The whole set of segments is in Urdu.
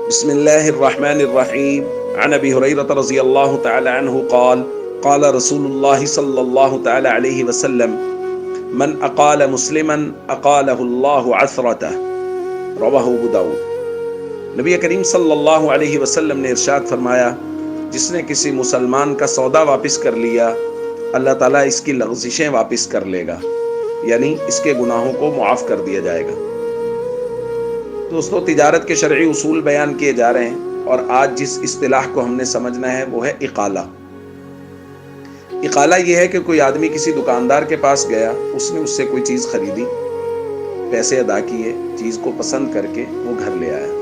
بسم الله الرحمن الرحيم. عن أبي هريرة رضي الله تعالى عنه قال قال رسول الله صلى الله تعالى عليه وسلم من أقال مسلما أقاله الله عثرته. رواہ ابو داؤد۔ نبی کریم صلی اللہ علیہ وسلم نے ارشاد فرمایا، جس نے کسی مسلمان کا سودا واپس کر لیا، اللہ تعالیٰ اس کی لغزشیں واپس کر لے گا، یعنی اس کے گناہوں کو معاف کر دیا جائے گا۔ دوستو، تجارت کے شرعی اصول بیان کیے جا رہے ہیں، اور آج جس اصطلاح کو ہم نے سمجھنا ہے وہ ہے اقالہ۔ اقالہ یہ ہے کہ کوئی آدمی کسی دکاندار کے پاس گیا، اس نے اس سے کوئی چیز خریدی، پیسے ادا کیے، چیز کو پسند کر کے وہ گھر لے آیا۔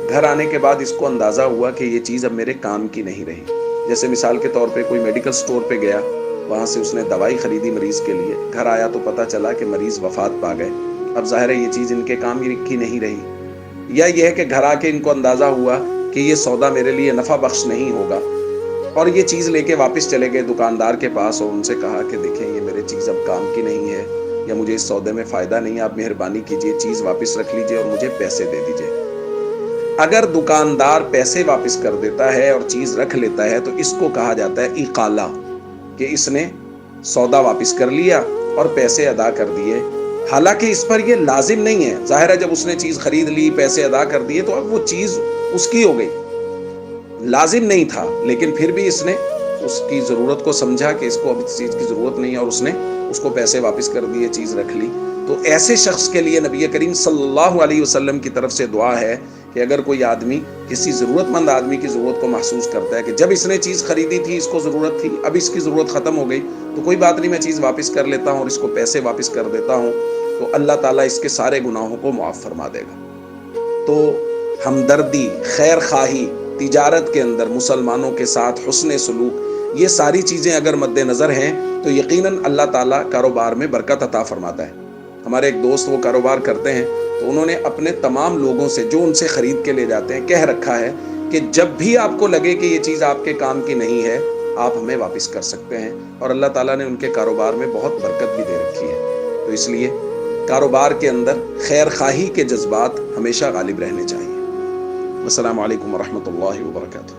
گھر آنے کے بعد اس کو اندازہ ہوا کہ یہ چیز اب میرے کام کی نہیں رہی۔ جیسے مثال کے طور پہ کوئی میڈیکل سٹور پہ گیا، وہاں سے اس نے دوائی خریدی مریض کے لیے، گھر آیا تو پتہ چلا کہ مریض وفات پا گئے۔ اب ظاہر ہے یہ چیز ان کے کام کی نہیں رہی۔ یا یہ ہے کہ گھر آ کے ان کو اندازہ ہوا کہ یہ سودا میرے لیے نفع بخش نہیں ہوگا، اور یہ چیز لے کے واپس چلے گئے دکاندار کے پاس اور ان سے کہا کہ دیکھیں یہ میرے چیز اب کام کی نہیں ہے، یا مجھے اس سودے میں فائدہ نہیں ہے، آپ مہربانی کیجئے چیز واپس رکھ لیجئے اور مجھے پیسے دے دیجئے۔ اگر دکاندار پیسے واپس کر دیتا ہے اور چیز رکھ لیتا ہے تو اس کو کہا جاتا ہے اقالہ، کہ اس نے سودا واپس کر لیا اور پیسے ادا کر دیے۔ حالانکہ اس پر یہ لازم نہیں ہے، ظاہر ہے جب اس نے چیز خرید لی، پیسے ادا کر دیے تو اب وہ چیز اس کی ہو گئی، لازم نہیں تھا، لیکن پھر بھی اس نے اس کی ضرورت کو سمجھا کہ اس کو اب اس چیز کی ضرورت نہیں ہے، اور اس نے اس کو پیسے واپس کر دیے، چیز رکھ لی۔ تو ایسے شخص کے لیے نبی کریم صلی اللہ علیہ وسلم کی طرف سے دعا ہے کہ اگر کوئی آدمی کسی ضرورت مند آدمی کی ضرورت کو محسوس کرتا ہے کہ جب اس نے چیز خریدی تھی اس کو ضرورت تھی، اب اس کی ضرورت ختم ہو گئی، تو کوئی بات نہیں، میں چیز واپس کر لیتا ہوں اور اس کو پیسے واپس کر دیتا ہوں، تو اللہ تعالیٰ اس کے سارے گناہوں کو معاف فرما دے گا۔ تو ہمدردی، خیر خواہی، تجارت کے اندر مسلمانوں کے ساتھ حسن سلوک، یہ ساری چیزیں اگر مد نظر ہیں تو یقیناً اللہ تعالیٰ کاروبار میں برکت عطا فرماتا ہے۔ ہمارے ایک دوست وہ کاروبار کرتے ہیں، تو انہوں نے اپنے تمام لوگوں سے جو ان سے خرید کے لے جاتے ہیں کہہ رکھا ہے کہ جب بھی آپ کو لگے کہ یہ چیز آپ کے کام کی نہیں ہے، آپ ہمیں واپس کر سکتے ہیں، اور اللہ تعالیٰ نے ان کے کاروبار میں بہت برکت بھی دے رکھی ہے۔ تو اس لیے کاروبار کے اندر خیر خواہی کے جذبات ہمیشہ غالب رہنے چاہیے۔ السلام علیکم ورحمۃ اللہ وبرکاتہ۔